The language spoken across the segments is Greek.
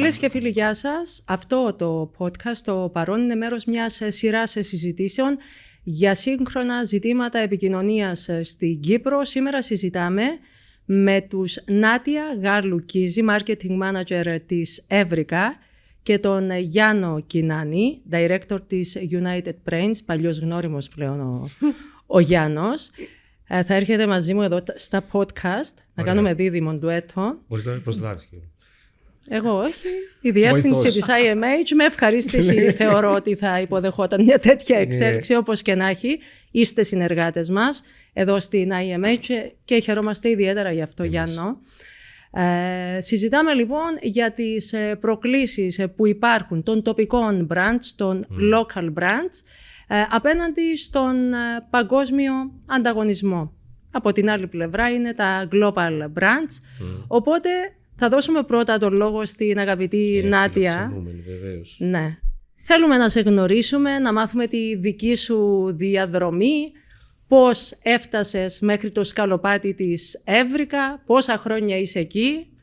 Φίλες και φίλοι, γεια σας. Αυτό το podcast, το παρόν, είναι μέρος μιας σειράς συζητήσεων για σύγχρονα ζητήματα επικοινωνίας στην Κύπρο. Σήμερα συζητάμε με τους Νάτια Γαρλουκίζη, Marketing Manager της Εύρυκα, και τον Γιάννο Κινάνη, Director της United Brains, παλιός γνώριμος πλέον ο Γιάννος. Θα έρχεται μαζί μου εδώ στα podcast, να κάνουμε δίδυμο ντουέτο. Μπορείς να με προσλάβεις, κύριε. Εγώ όχι. Η διεύθυνση της IMH με ευχαρίστηση θεωρώ ότι θα υποδεχόταν μια τέτοια εξέλιξη, όπως και να έχει. Είστε συνεργάτες μας εδώ στην IMH και χαιρόμαστε ιδιαίτερα γι' αυτό, Γιάννο. Συζητάμε λοιπόν για τις προκλήσεις που υπάρχουν των τοπικών brands, των local brands, απέναντι στον παγκόσμιο ανταγωνισμό. Από την άλλη πλευρά είναι τα global brands. Οπότε θα δώσουμε πρώτα τον λόγο στην αγαπητή Νάτια. Ναι. Θέλουμε να σε γνωρίσουμε, να μάθουμε τη δική σου διαδρομή, πώς έφτασες μέχρι το σκαλοπάτι της Εύρυκα, πόσα χρόνια είσαι εκεί.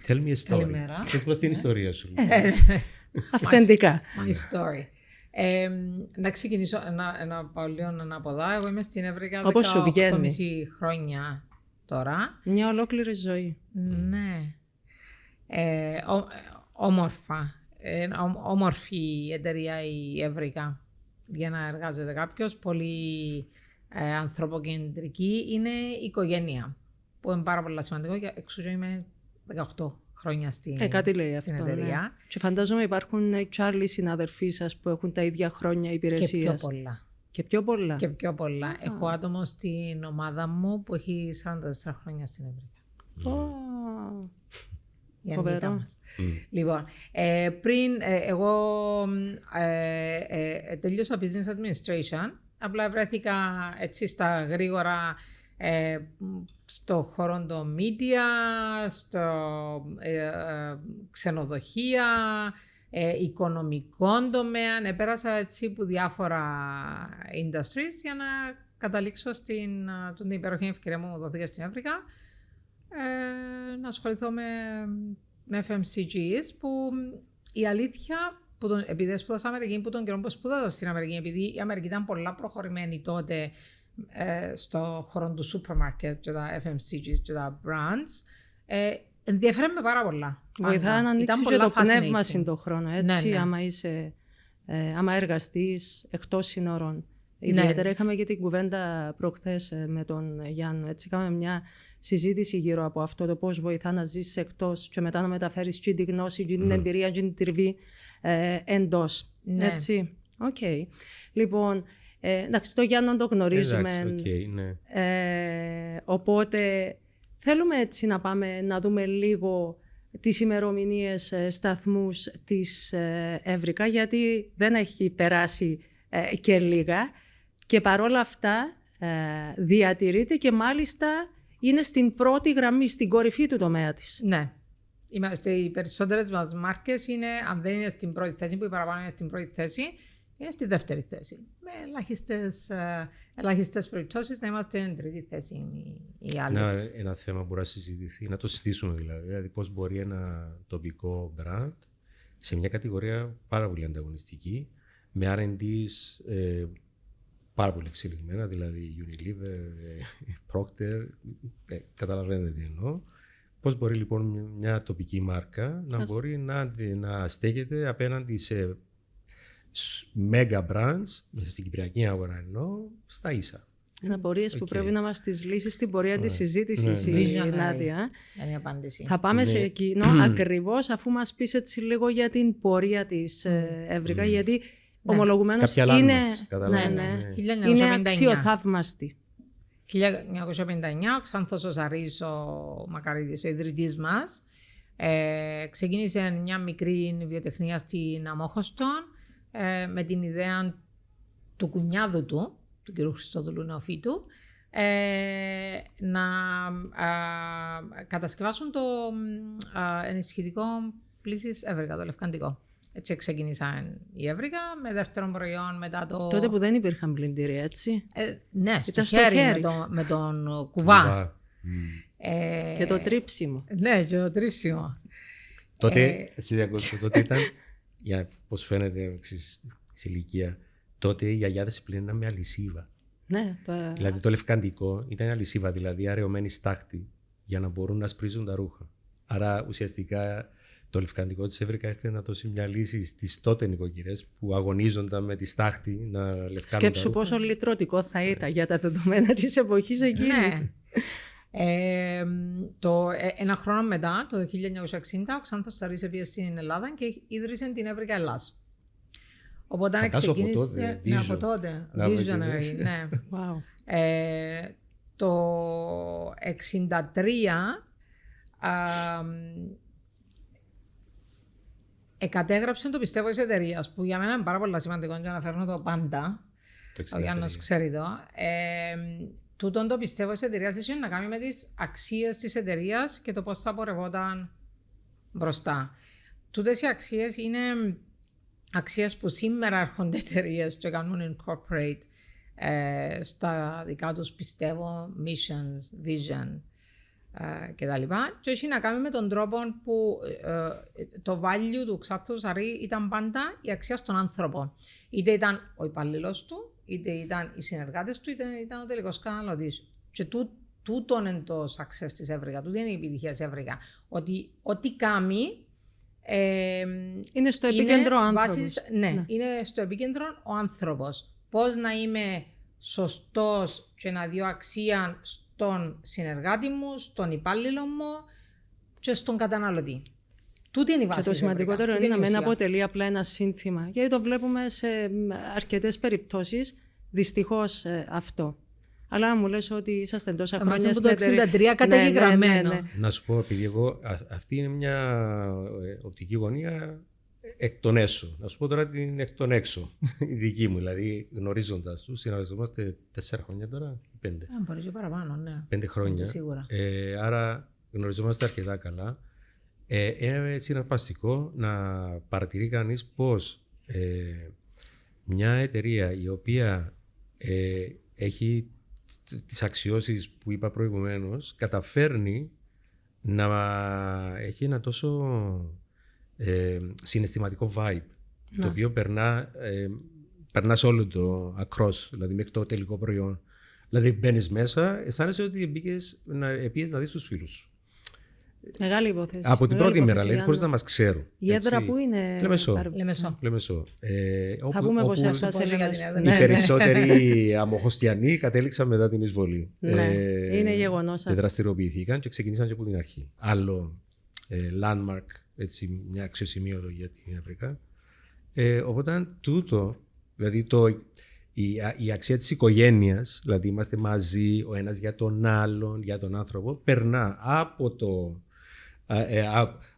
Tell me a story. Καλημέρα. Πες μας την ιστορία σου. Αυθεντικά. My story. Να ξεκινήσω ένα πολύ ανάποδα. Εγώ είμαι στην Εύρυκα 18,5 χρόνια τώρα. Μια ολόκληρη ζωή. Ναι. Όμορφη εταιρεία η Εύρυκα για να εργάζεται κάποιος. Πολύ ανθρωποκεντρική. Είναι η οικογένεια, που είναι πάρα πολύ σημαντικό. Εξού είμαι 18 χρόνια στην Κάτι λέει αυτό, εταιρεία. Ναι. Και φαντάζομαι υπάρχουν και άλλοι συναδελφοί σας που έχουν τα ίδια χρόνια υπηρεσίας. Και πιο πολλά. Και πιο πολλά. Έχω άτομο στην ομάδα μου που έχει 44 χρόνια στην Εύρυκα. Φοβερό. Λοιπόν, πριν εγώ τελείωσα Business Administration, απλά βρέθηκα έτσι στα γρήγορα στο χώρο των media, στο ξενοδοχεία, οικονομικών τομέα. Επέρασα έτσι που διάφορα industries για να καταλήξω στην την υπέροχη ευκαιρία μου δόθηκε στην Εύρυκα να ασχοληθώ με FMCGs, που η αλήθεια, επειδή σπούδασα Αμερική, που τον καιρό που σπούδασα στην Αμερική, επειδή η Αμερική ήταν πολλά προχωρημένη τότε στο χώρο του σούπερ μάρκετ και τα FMCGs και τα brands, ενδιαφέρει με πάρα πολλά. Βοηθά να ανοίξει και το πνεύμα στον χρόνο, έτσι, ναι. άμα εργαστείς εκτός σύνορων. Ιδιαίτερα είχαμε και την κουβέντα προχθές με τον Γιάννο. Έτσι, είχαμε μια συζήτηση γύρω από αυτό, το πώς βοηθά να ζήσεις εκτός και μετά να μεταφέρεις και τη γνώση, και την εμπειρία, και την τριβή εντός. Ναι. Έτσι. Okay. Λοιπόν, εντάξει, το Γιάννο το γνωρίζουμε. Εντάξει, ναι. Οπότε θέλουμε έτσι να πάμε να δούμε λίγο τις ημερομηνίες, σταθμούς της Εύρυκα, γιατί δεν έχει περάσει και λίγα, και παρόλα αυτά διατηρείται και μάλιστα είναι στην πρώτη γραμμή, στην κορυφή του τομέα της. Ναι. Οι περισσότερες μας μάρκες είναι, αν δεν είναι στην πρώτη θέση, που οι παραπάνω είναι στην πρώτη θέση, είναι στη δεύτερη θέση. Με ελάχιστες περιπτώσεις να είμαστε στην τρίτη θέση οι άλλοι. Ένα θέμα που μπορεί να συζητηθεί, να το συζητήσουμε δηλαδή πώς μπορεί ένα τοπικό brand σε μια κατηγορία πάρα πολύ ανταγωνιστική, με R&D's πάρα πολύ εξελιγμένα, δηλαδή Unilever, Procter, καταλαβαίνετε τι εννοώ. Πώς μπορεί λοιπόν μια τοπική μάρκα να μπορεί να στέκεται απέναντι σε mega brands, μέσα στην κυπριακή αγορά εννοώ, στα ίσα. Είναι απορίες που πρέπει να μας τις λύσει στην πορεία της συζήτησης η Νάτια. Είναι η απάντηση. Θα πάμε σε εκείνο ακριβώς, αφού μας πεις έτσι λίγο για την πορεία της Εύρυκα, γιατί ομολογουμένως είναι αξιοθαύμαστη. 1959, ο Ξάνθος ο Ζαρής, ο Μακαρίτης, ο ιδρυτής μας, ξεκίνησε μια μικρή βιοτεχνία στην Αμόχωστον με την ιδέα του κουνιάδου του κ. Χριστόδουλου Νεοφύτου, να κατασκευάσουν το ενισχυτικό πλήσης Εύρυκα, το λευκαντικό. Έτσι ξεκίνησαν η Εύρυκα, με δεύτερο προϊόν μετά το... Τότε που δεν υπήρχαν πλυντήρια, έτσι. Ναι, στο χέρι. Με τον κουβά. Και το τρίψιμο. Ναι, και το τρίψιμο. Τότε, τότε ήταν, για πώς φαίνεται σε ηλικία, τότε οι γιαγιάδες πλέναν με αλυσίβα. Ναι, Δηλαδή το λευκαντικό ήταν αλυσίβα, δηλαδή αραιωμένη στάχτη για να μπορούν να σπρίζουν τα ρούχα. Άρα ουσιαστικά το λευκαντικό της Εύρικα ήρθε να δώσει μια λύση στις τότε νοικοκυρές που αγωνίζονταν με τη στάχτη να λευκάνουν. Σκέψου πόσο λυτρωτικό θα ήταν για τα δεδομένα της εποχής εκείνης. Ναι. Ένα χρόνο μετά, το 1960, ο Ξάνθος Σταρής πήγε στην Ελλάδα και ίδρυσε την Εύρικα Ελλάς. Οπότε ξεκίνησε από τότε. Visionary, ναι. Wow. Το 1963 κατέγραψε το πιστεύω της εταιρείας, που για μένα είναι πάρα πολύ σημαντικό και αναφέρνω το πάντα. Ο Γιάννος ξέρει το. Τούτον το πιστεύω της εταιρείας έχει να κάνει με τις αξίες της εταιρείας και το πώς θα πορευόταν μπροστά. Τούτες οι αξίες είναι αξίες που σήμερα έρχονται εταιρείες και κάνουν incorporate στα δικά τους πιστεύω, mission, vision κτλ. Και έχει να κάνει με τον τρόπο που το value του Ξάνθου Σταρή ήταν πάντα η αξία στον άνθρωπο. Είτε ήταν ο υπαλλήλος του, είτε ήταν οι συνεργάτες του, είτε ήταν ο τελικός καταναλωτής. Και τούτον είναι το success της Εύρικα, τούτον είναι η επιτυχία της Εύρικα. Ότι ό,τι κάνει είναι στο επίκεντρο ο άνθρωπος. Ναι, είναι στο επίκεντρο ο άνθρωπος. Πώς να είμαι σωστός και να δω αξία στον συνεργάτη μου, στον υπάλληλο μου και στον καταναλωτή. Τούτη είναι η βάση. Και το σημαντικότερο είναι να μην αποτελεί απλά ένα σύνθημα. Γιατί το βλέπουμε σε αρκετές περιπτώσεις, δυστυχώς αυτό. Αλλά μου λες ότι είσαστε τόσα χρόνια στην εταιρεία. Το 63 καταγεγραμμένο. Ναι. Να σου πω, επειδή εγώ, αυτή είναι μια οπτική γωνία εκ των έσω. Να σου πω τώρα την εκ των έξω, η δική μου. Δηλαδή, γνωρίζοντας τους, συνεργαζόμαστε 4 χρόνια τώρα, 5. Μπορεί και παραπάνω, ναι. 5 χρόνια. Σίγουρα. Άρα, γνωριζόμαστε αρκετά καλά. Είναι συναρπαστικό να παρατηρεί κανείς πως μια εταιρεία η οποία έχει τις αξιώσεις που είπα προηγουμένως καταφέρνει να έχει ένα τόσο συναισθηματικό vibe, το οποίο περνά σε όλο το across, δηλαδή μέχρι το τελικό προϊόν. Δηλαδή μπαίνεις μέσα, αισθάνεσαι ότι πήγες να δεις τους φίλους σου. Μεγάλη υπόθεση. Από την πρώτη μέρα, δηλαδή, χωρίς να μας ξέρουν. Η έδρα που είναι. Λεμεσό. Θα πούμε πως έφτασε οι περισσότεροι αμοχωστιανοί κατέληξαν μετά την εισβολή. Ναι, είναι γεγονός. Και δραστηριοποιηθήκαν και ξεκινήσαν και από την αρχή. Άλλο landmark, έτσι, μια αξιοσημείωτο για την Εύρικα. Οπότε τούτο, δηλαδή η αξία της οικογένειας, δηλαδή είμαστε μαζί ο ένας για τον άλλον, για τον άνθρωπο, περνά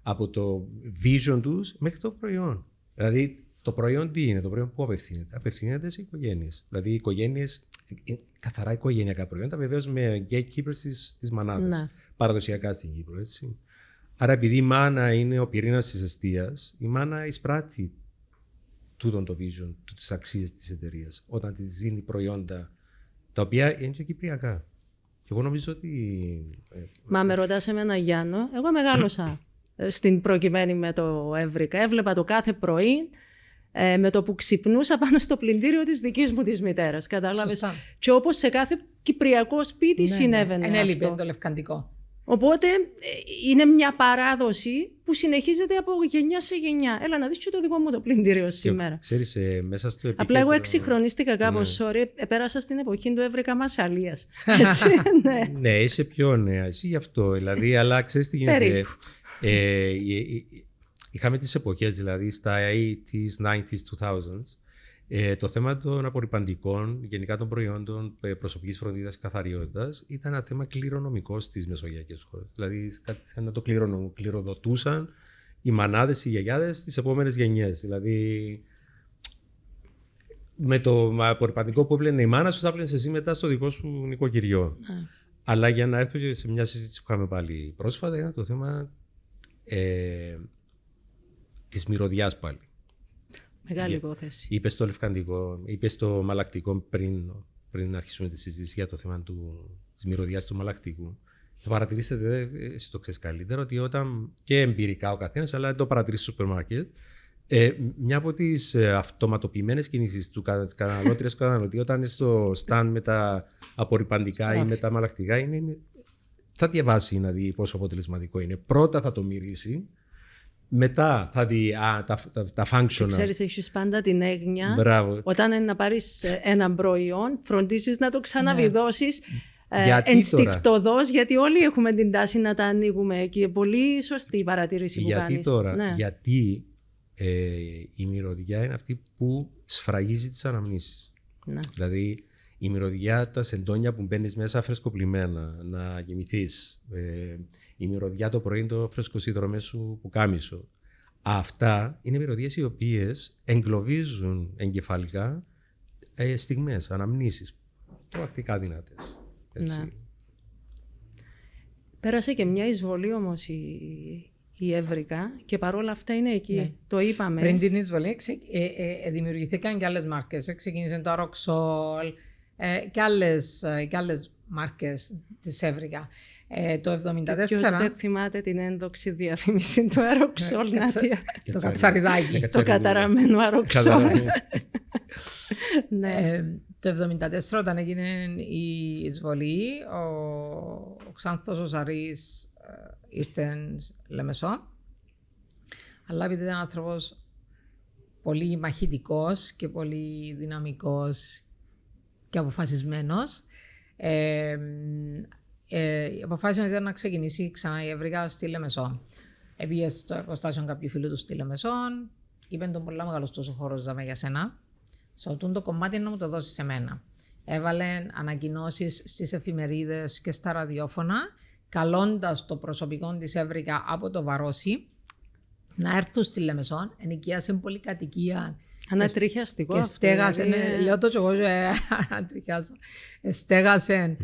από το vision τους μέχρι το προϊόν. Δηλαδή το προϊόν τι είναι, το προϊόν που απευθύνεται. Απευθύνεται σε οικογένειες. Δηλαδή οι οικογένειες, καθαρά οικογενειακά προϊόντα, βεβαίως με gatekeepers της μανάδας. Παραδοσιακά στην Κύπρο, έτσι. Άρα επειδή η μάνα είναι ο πυρήνας της εστίας, η μάνα εισπράττει τούτον το vision, τις αξίες της εταιρείας, όταν της δίνει προϊόντα τα οποία είναι και κυπριακά. Και εγώ νομίζω ότι... Μα με ρωτάς εμένα, Γιάννο, εγώ μεγάλωσα στην προκειμένη με το Εύρικα. Έβλεπα το κάθε πρωί με το που ξυπνούσα πάνω στο πλυντήριο της δικής μου της μητέρας. Κατάλαβες. Και όπως σε κάθε κυπριακό σπίτι συνέβαινε αυτό. Έλειπε το λευκαντικό. Οπότε είναι μια παράδοση που συνεχίζεται από γενιά σε γενιά. Έλα να δεις και το δικό μου το πλυντήριο σήμερα. Ξέρεις, μέσα στο επίκεντρο... Απλά εγώ εξυγχρονίστηκα κάπως, πέρασα στην εποχή του Εύρικα Μασσαλίας. Ναι, είσαι πιο νέα, εσύ γι' αυτό. Δηλαδή, αλλά ξέρεις τι γίνεται. Είχαμε τις εποχές, δηλαδή στα 80s, 90s, 2000s. Το θέμα των απορρυπαντικών, γενικά των προϊόντων προσωπικής φροντίδας και καθαριότητας, ήταν ένα θέμα κληρονομικό στις μεσογειακές χώρες. Δηλαδή, κάτι να το κληροδοτούσαν οι μανάδες, οι γιαγιάδες στις επόμενες γενιές. Δηλαδή, με το απορρυπαντικό που έπλαινε η μάνα σου, θα έπλαινες εσύ μετά στο δικό σου νοικοκυριό. Αλλά για να έρθω και σε μια συζήτηση που είχαμε πάλι πρόσφατα, ήταν το θέμα της μυρωδιάς πάλι. Μεγάλη υπόθεση. Είπε στο λευκαντικό, είπε στο μαλακτικό πριν αρχίσουμε τη συζήτηση για το θέμα της μυρωδιάς του μαλακτικού. Το παρατηρήσετε, εσύ το ξέρεις καλύτερα, ότι όταν και εμπειρικά ο καθένας, αλλά το παρατηρήσει στο σούπερ μάρκετ, μια από τις αυτοματοποιημένες κινήσεις του καταναλώτριας του καταναλωτή, όταν είναι στο stand με τα απορρυπαντικά ή με τα μαλακτικά, θα διαβάσει να δει πόσο αποτελεσματικό είναι. Πρώτα θα το μυρίσει, μετά θα δει τα functional. Ξέρεις, έχεις πάντα την έγνοια. Μπράβο. Όταν είναι να πάρεις ένα προϊόν, φροντίζεις να το ξαναβιδώσεις. Ενστικτωδώς, γιατί όλοι έχουμε την τάση να τα ανοίγουμε και πολύ σωστή η παρατήρηση που κάνεις. Γιατί η μυρωδιά είναι αυτή που σφραγίζει τις αναμνήσεις. Ναι. Δηλαδή η μυρωδιά, τα σεντόνια που μπαίνεις μέσα φρεσκοπλημμένα, να γεμηθείς, η μυρωδιά το πρωί, το φρεσκοσίδρο μέσα σου που κάμισο. Αυτά είναι μυρωδιές οι οποίες εγκλωβίζουν εγκεφαλικά στιγμές, αναμνήσεις, τρομακτικά δυνατές. Ναι. Πέρασε και μια εισβολή όμως η Εύρικα και παρόλα αυτά είναι εκεί. Ναι. Το είπαμε. Πριν την εισβολή δημιουργηθήκαν και άλλες μάρκες. Ξεκίνησε το Aroxol και άλλες μάρκες της Εύρικα. Το 1974. Ποιος δεν θυμάται την ένδοξη διαφήμιση του Aroxol, Νάτια. Το κατσαριδάκι. Το καταραμένο Aroxol. Το 1974 όταν έγινε η εισβολή, ο Ξάνθος ο Ζαρής ήρθε Λεμεσό. Αλλά επειδή ήταν άνθρωπος πολύ μαχητικός και πολύ δυναμικός και αποφασισμένος, αποφάσισε να ξεκινήσει ξανά η Εύρικα στη Λεμεσό. Πήγε στο εργοστάσιο κάποιου φίλου του στη Λεμεσό, είπε τον πολύ μεγάλος τόσο χώρος για σένα. Σωτούν το κομμάτι να μου το δώσει σε μένα. Έβαλε ανακοινώσεις στις εφημερίδες και στα ραδιόφωνα, καλώντας το προσωπικό της Εύρικα από το Βαρόσι να έρθουν στη Λεμεσόν. Ενοικίασε πολυκατοικία. Ανατριχιαστικό και στέγασε, λέω το και εγώ ανατριχιάζω. Στέγασε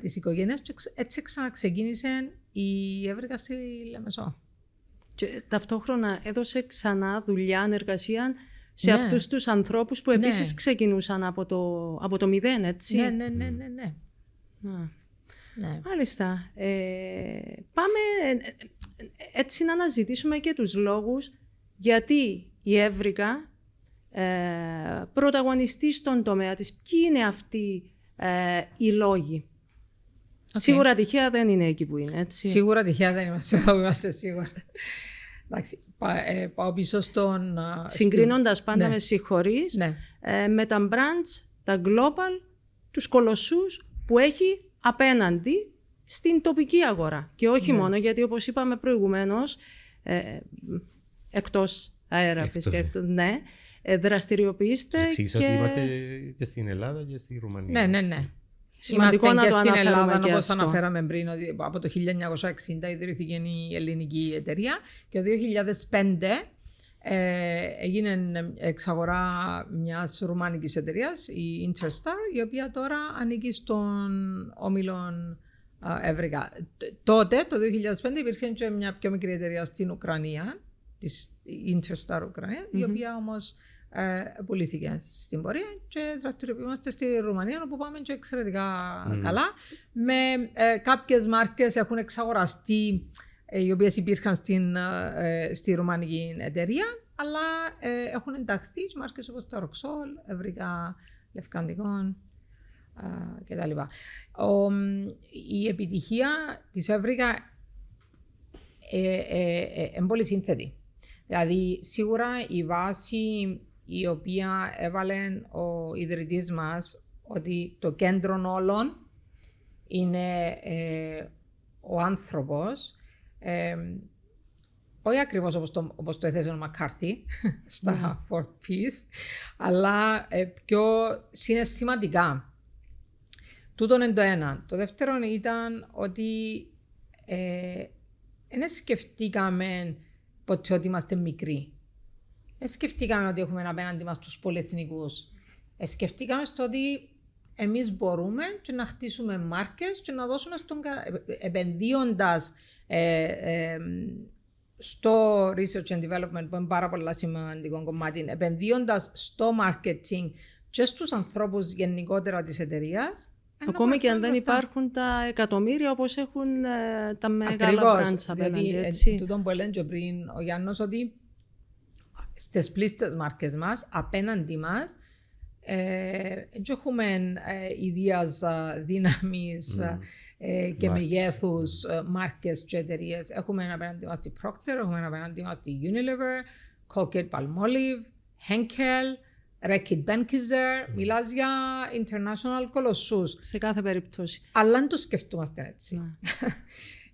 τις οικογένειες και έτσι ξαναξεκίνησε η Εύρικα στη Λεμεσό. Και ταυτόχρονα έδωσε ξανά δουλειά, εργασία σε αυτούς τους ανθρώπους που επίσης ξεκινούσαν από το μηδέν, έτσι. Ναι. Μάλιστα. Πάμε έτσι να αναζητήσουμε και τους λόγους γιατί η Εύρικα πρωταγωνιστεί στον τομέα της. Ποιοι είναι αυτοί οι λόγοι? Σίγουρα τυχαία δεν είναι εκεί που είναι, έτσι. Σίγουρα τυχαία δεν είμαστε σίγουρα. Εντάξει, πάω πίσω στον... Συγκρίνοντας πάντα, με συγχωρείς, με τα brands, τα global, τους κολοσσούς που έχει απέναντι στην τοπική αγορά. Και όχι μόνο, γιατί όπως είπαμε προηγουμένως, εκτός αέρα φυσικά, δραστηριοποιείστε. Εξήγησα ότι είμαστε και στην Ελλάδα και στη Ρουμανία. Ναι. Σημαντικό να και το στην αναφέρουμε Ελλάδα, και όπως αυτό. αναφέραμε πριν, ότι από το 1960 ιδρύθηκε η ελληνική εταιρεία και το 2005 έγινε εξαγορά μιας ρουμάνικης εταιρείας, η Interstar, η οποία τώρα ανήκει στον όμιλο Εύρικα. Τότε, το 2005, υπήρχε και μια πιο μικρή εταιρεία στην Ουκρανία, της Interstar Ουκρανία, η οποία όμως πουλήθηκε στην πορεία και δραστηριοποιούμαστε στη Ρουμανία, όπου πάμε και εξαιρετικά καλά. Με κάποιες μάρκες έχουν εξαγοραστεί, οι οποίες υπήρχαν στη ρουμανική εταιρεία, αλλά έχουν ενταχθεί και μάρκες όπως το Aroxol, Εύρικα, Λευκαντικών κτλ. Η επιτυχία της Εύρικα είναι πολύ σύνθετη. Δηλαδή, σίγουρα η βάση η οποία έβαλε ο ιδρυτής μας, ότι το κέντρο όλων είναι ο άνθρωπος, όχι ακριβώς όπως το έθεσε ο Μακκάρθι στα 4Ps, αλλά πιο συναισθηματικά. Τούτον είναι το ένα. Το δεύτερο ήταν ότι δεν σκεφτήκαμε ποτέ ότι είμαστε μικροί. Δεν σκεφτήκαμε ότι έχουμε απέναντι μας τους πολυεθνικούς. Σκεφτήκαμε στο ότι εμείς μπορούμε και να χτίσουμε μάρκες και να δώσουμε επενδύοντας στο research and development, που είναι πάρα πολύ σημαντικό κομμάτι, επενδύοντας στο marketing και στους ανθρώπους γενικότερα της εταιρείας, Ακόμη και αν δεν υπάρχουν τα εκατομμύρια όπως έχουν τα μεγάλα brands απέναντι, έτσι. Τούτο που έλεγε πριν ο Γιάννος, ότι στις πλήστες μάρκες μας, απέναντι μας, δεν έχουμε ιδίας δύναμης και μεγέθους μάρκες και εταιρείες. Έχουμε απέναντι μας τη Procter, έχουμε απέναντι μας τη Unilever, Colgate-Palmolive, Henkel, Reckitt Benckiser, μιλάς για international κολοσσούς. Σε κάθε περίπτωση. Αλλά δεν το σκεφτούμαστε έτσι.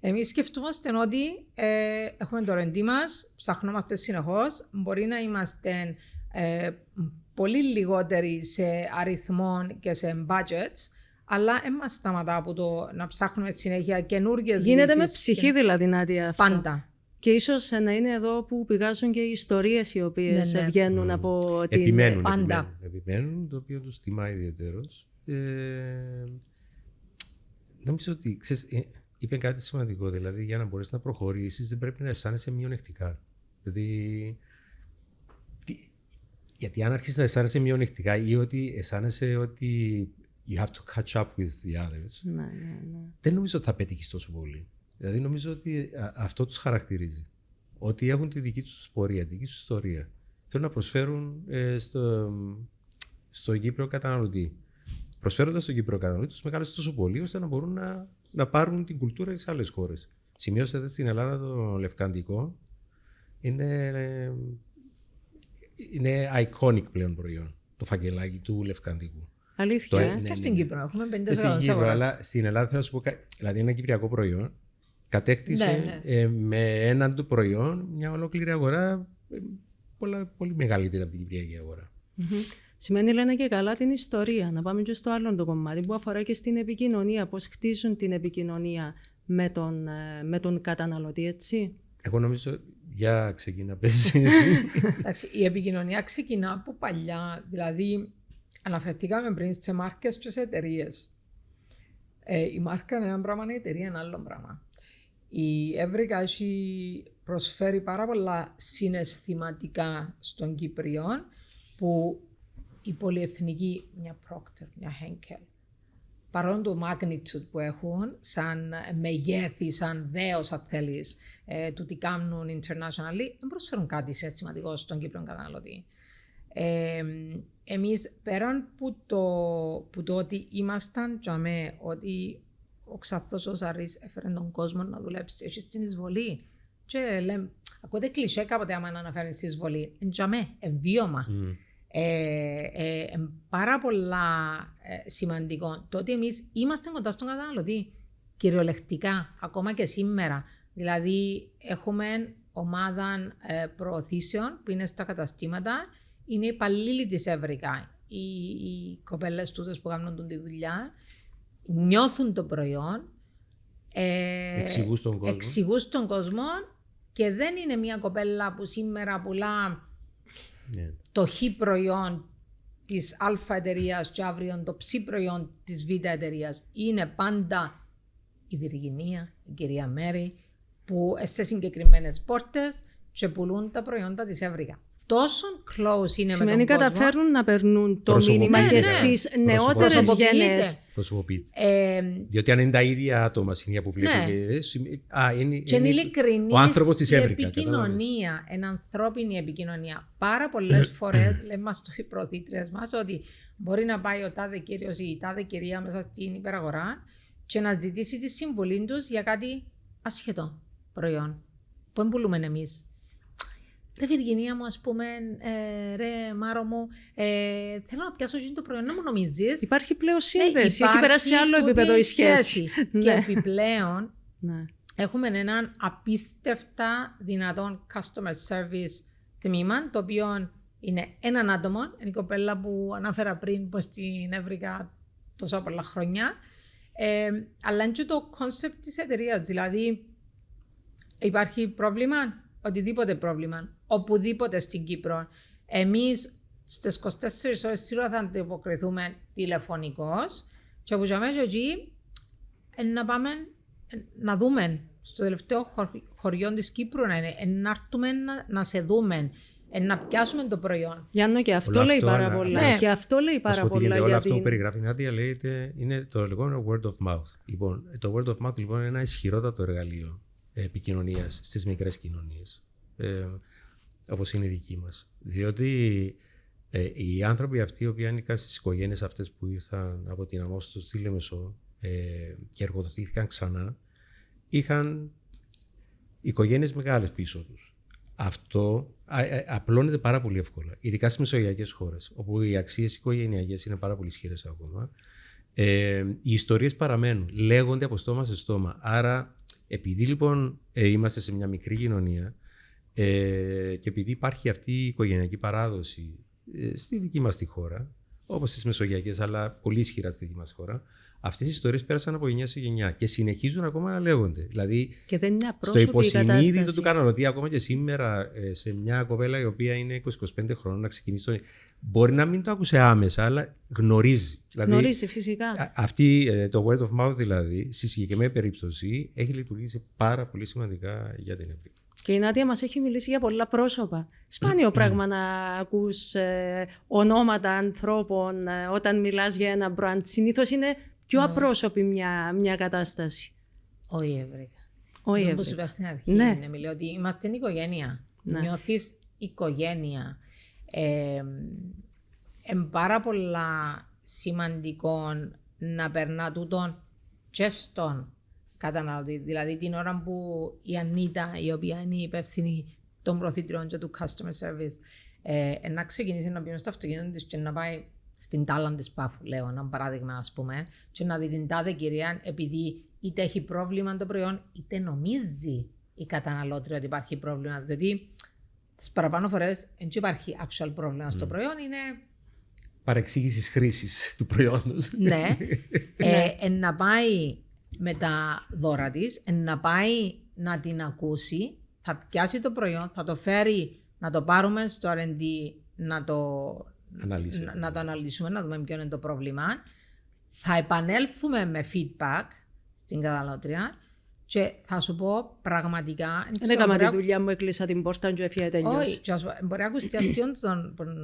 Εμείς σκεφτούμαστε ότι έχουμε το ρεντί μας, ψαχνόμαστε συνεχώς, μπορεί να είμαστε πολύ λιγότεροι σε αριθμό και σε budgets, αλλά δεν μας σταματά από το να ψάχνουμε συνέχεια καινούργιες λύσεις. Γίνεται με ψυχή δηλαδή, Νάντια, αυτό. Πάντα. Και ίσως να είναι εδώ που πηγάζουν και οι ιστορίες οι οποίες βγαίνουν από την... Επιμένουν, το οποίο τους τιμά ιδιαίτερος. Νομίζω ότι, ξέρεις, είπε κάτι σημαντικό, δηλαδή για να μπορέσεις να προχωρήσεις δεν πρέπει να αισθάνεσαι μειονεκτικά. Γιατί αν αρχίσεις να αισθάνεσαι μειονεκτικά ή ότι αισθάνεσαι ότι you have to catch up with the others, δεν νομίζω ότι θα πετύχεις τόσο πολύ. Δηλαδή νομίζω ότι αυτό τους χαρακτηρίζει. Ότι έχουν τη δική τους πορεία, τη δική τους ιστορία. Θέλουν να προσφέρουν στον Κύπριο καταναλωτή. Προσφέροντας στον Κύπριο καταναλωτή, τους μεγάλωσαν τόσο πολύ ώστε να μπορούν να πάρουν την κουλτούρα σε άλλες χώρες. Σημειώστε στην Ελλάδα το λευκαντικό. Είναι iconic πλέον προϊόν. Το φακελάκι του λευκαντικού. Αλήθεια. Και στην Κύπρο έχουμε 50 στην Κύπρο, αλλά στην Ελλάδα θέλω να σου πω δηλαδή ένα κυπριακό προϊόν κατέκτησε με έναν του προϊόν μια ολόκληρη αγορά πολύ μεγαλύτερη από την κυπριακή αγορά. Σημαίνει, λένε και καλά, την ιστορία. Να πάμε και στο άλλο το κομμάτι που αφορά και στην επικοινωνία. Πώς χτίζουν την επικοινωνία με τον καταναλωτή, έτσι. Εγώ νομίζω, για ξεκινά πες. Εντάξει, η επικοινωνία ξεκινά από παλιά. Δηλαδή, αναφερθήκαμε πριν σε μάρκες και σε εταιρείες. Η μάρκα είναι ένα πράγμα, η εταιρεία είναι άλλο πράγμα. Η Εύρυκα έχει προσφέρει πάρα πολλά συναισθηματικά στον Κύπριο, που η πολυεθνική, μια Procter, μια Henkel, παρόλο το magnitude που έχουν, σαν μεγέθη, σαν δέος, αν θέλεις, του τι κάνουν internationally, δεν προσφέρουν κάτι συναισθηματικό στον Κύπριο καταναλωτή. Εμείς πέραν που το ότι ήμασταν τζαμέ, ότι ο Ξαθός ο Ζαρής έφερε τον κόσμο να δουλέψει, έχει στην εισβολή. Και λέμε, ακούτε κλισέ κάποτε άμα να αναφέρει στην εισβολή. Τζαμέ, βίωμα. Πάρα πολλά σημαντικό. Το ότι εμείς είμαστε κοντά στον καταναλωτή, κυριολεκτικά, ακόμα και σήμερα. Δηλαδή, έχουμε ομάδα προωθήσεων που είναι στα καταστήματα. Είναι οι υπαλλήλοι της Εύρυκα, οι κοπέλες τούτες που κάνουν τη δουλειά, νιώθουν το προϊόν, εξηγούν στον κόσμο και δεν είναι μια κοπέλα που σήμερα πουλά το χ προϊόν της α εταιρείας και αύριο το ψ προϊόν της β εταιρείας. Είναι πάντα η Βυργινία, η κυρία Μέρη, που σε συγκεκριμένες πόρτες και πουλούν τα προϊόντα της Εύρυκα. Τόσο close είναι. Σημαίνει με τον καταφέρουν κόσμο, να περνούν το μήνυμα και στις νεότερες γενιές. Προσωποποιείται. Διότι αν είναι τα ίδια άτομα συνήθεια που βλέπει. Και είναι ειλικρινής ο άνθρωπος της Εύρυκα. Επικοινωνία, είναι ανθρώπινη επικοινωνία. Πάρα πολλές φορές λέμε μας το οι προωθήτριες μας ότι μπορεί να πάει ο τάδε κύριος ή η τάδε κυρία μέσα στην υπεραγορά και να ζητήσει τη συμβουλή τους για κάτι ασχετό προϊόν που δεν πουλούμε εμείς. Ρε Βυργινία μου, ας πούμε, ρε Μάρο μου, θέλω να πιάσω το προϊόν, να μου νομίζεις. Υπάρχει πλέον σύνδεση, έχει περάσει σε άλλο επίπεδο η σχέση. Και επιπλέον έχουμε έναν απίστευτα δυνατόν customer service τμήμα, το οποίο είναι έναν άτομο, είναι η κοπέλα που ανάφερα πριν που στην Εύρυκα τόσα πολλά χρόνια, αλλά είναι και το concept της εταιρείας, δηλαδή υπάρχει πρόβλημα, οτιδήποτε πρόβλημα, οπουδήποτε στην Κύπρο. Εμείς στις 24 ώρες σίγουρα θα αντιποκριθούμε τηλεφωνικώς και από μέσα εκεί να πάμε να δούμε στο τελευταίο χωριό της Κύπρου να έρθουμε να σε δούμε. να πιάσουμε το προϊόν. Γιάννο, και αυτό λέει πάρα πολλά. Ναι. Και αυτό λέει πάρα πολλά. Όλο αυτό που περιγράφει η Νάντια είναι το λεγόμενο word of mouth. Λοιπόν, το word of mouth λοιπόν, είναι ένα ισχυρότατο εργαλείο επικοινωνίας στις μικρές κοινωνίες, όπως είναι η δική μας. Διότι οι άνθρωποι αυτοί οι οποίοι ανήκαν στις οικογένειες αυτές που ήρθαν από την Αμμόστο στη Λεμεσό και εργοδοτήθηκαν ξανά, είχαν οικογένειες μεγάλες πίσω τους. Αυτό απλώνεται πάρα πολύ εύκολα, ειδικά στις μεσογειακές χώρες, όπου οι αξίες οικογενειακές είναι πάρα πολύ ισχυρές ακόμα. Οι ιστορίες παραμένουν, λέγονται από στόμα σε στόμα. Άρα, επειδή λοιπόν είμαστε σε μια μικρή κοινωνία και επειδή υπάρχει αυτή η οικογενειακή παράδοση στη δική μας τη χώρα, όπως στις μεσογειακές, αλλά πολύ ισχυρά στη δική μας χώρα, αυτές οι ιστορίες πέρασαν από γενιά σε γενιά και συνεχίζουν ακόμα να λέγονται. Δηλαδή, και δεν είναι στο υποσυνείδητο του καταναλωτή, ακόμα και σήμερα, σε μια κοπέλα η οποία είναι 20-25 χρόνων να ξεκινήσει, μπορεί να μην το άκουσε άμεσα, αλλά γνωρίζει. Δηλαδή, γνωρίζει φυσικά. Το word of mouth, δηλαδή, στη συγκεκριμένη περίπτωση, έχει λειτουργήσει πάρα πολύ σημαντικά για την Ευρωπαϊκή. Και η Νάντια μας έχει μιλήσει για πολλά πρόσωπα. Σπάνιο πράγμα να ακούς ονόματα ανθρώπων όταν μιλάς για ένα brand. Συνήθως είναι πιο απρόσωπη μια κατάσταση. Όχι Ευρωπαϊκά. Όπως είπα στην αρχή, Εμίλη, ότι είμαστε οικογένεια. Νιώθεις οικογένεια. Είναι πάρα πολλά σημαντικό να περνά τούτον και στον καταναλωτή. Δηλαδή την ώρα που η Ανίτα, η οποία είναι η υπεύθυνη των προθήτριων και του customer service, να ξεκινήσει να πιένει στο αυτοκίνητο της και να πάει στην τάλα της Πάφου, λέω ένα παράδειγμα, ας πούμε, και να δει την τάδε κυρία, επειδή είτε έχει πρόβλημα το προϊόν, είτε νομίζει η καταναλώτρια ότι υπάρχει πρόβλημα. Διότι τις παραπάνω φορές δεν υπάρχει actual πρόβλημα στο προϊόν, είναι παρεξήγησης χρήσης του προϊόντος. Ναι. Να πάει με τα δώρα της, να πάει να την ακούσει, θα πιάσει το προϊόν, θα το φέρει να το πάρουμε στο R&D, να το αναλύσουμε, να δούμε ποιο είναι το πρόβλημα. Θα επανέλθουμε με feedback στην καταναλώτρια και θα σου πω πραγματικά. Δεν έκανα τη δουλειά μου, έκλεισα την πόρτα και έφυγε τελειώσει. Όχι, μπορεί να ακούσει αστείο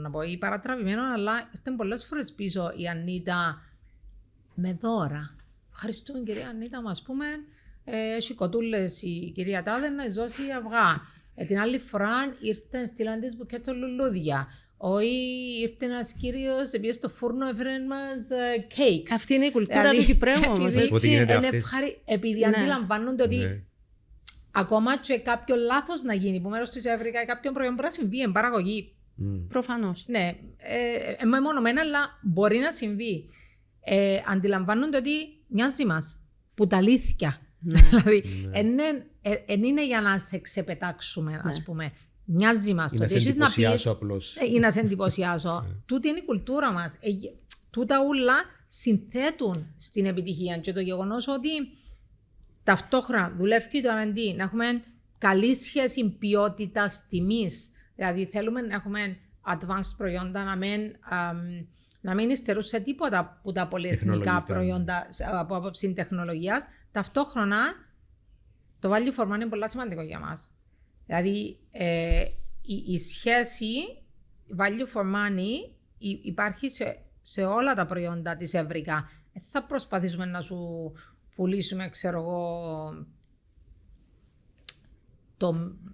να πω ή παρατραβημένο, αλλά ήρθαν πολλές φορές πίσω η Ανίτα με δώρα. Ευχαριστούμε κυρία Ανίτα, μας πούμε, έχει κοτούλες η κυρία Τάδε να δώσει αυγά. Την άλλη φορά ήρθαν στείλαν της μπουκέτο λουλούδια. Όχι, ήρθε ένας κύριος, πήγε στο φούρνο, έφερε μας cakes. Αυτή είναι η κουλτούρα του Κυπρέου όμως. Επειδή αντιλαμβάνονται ότι ακόμα και κάποιο λάθος να γίνει, που μέρος της Αφρικά ή κάποιον προϊόν μπορεί να συμβεί εν παραγωγή. Προφανώς. Ναι, μεμονωμένα, αλλά μπορεί να συμβεί. Αντιλαμβάνονται ότι μοιάζει μας που τα αλήθεια. Δηλαδή, δεν είναι για να σε ξεπετάξουμε, ας πούμε. Μοιάζει μας. Ή να σε εντυπωσιάσω απλώς. Ή να σε εντυπωσιάσω. Τούτη είναι η κουλτούρα μας. Τούτα ούλα συνθέτουν στην επιτυχία. Και το γεγονός ότι ταυτόχρονα δουλεύει το R&D, να έχουμε καλή σχέση ποιότητας τιμής. Δηλαδή θέλουμε να έχουμε advanced προϊόντα, να μην υστερούν σε τίποτα που τα πολυεθνικά προϊόντα από άποψη τεχνολογίας. Ταυτόχρονα το value for money είναι πολύ σημαντικό για μας. Δηλαδή η σχέση value for money υπάρχει σε όλα τα προϊόντα της Ευρικά. Θα προσπαθήσουμε να σου πουλήσουμε, ξέρω εγώ,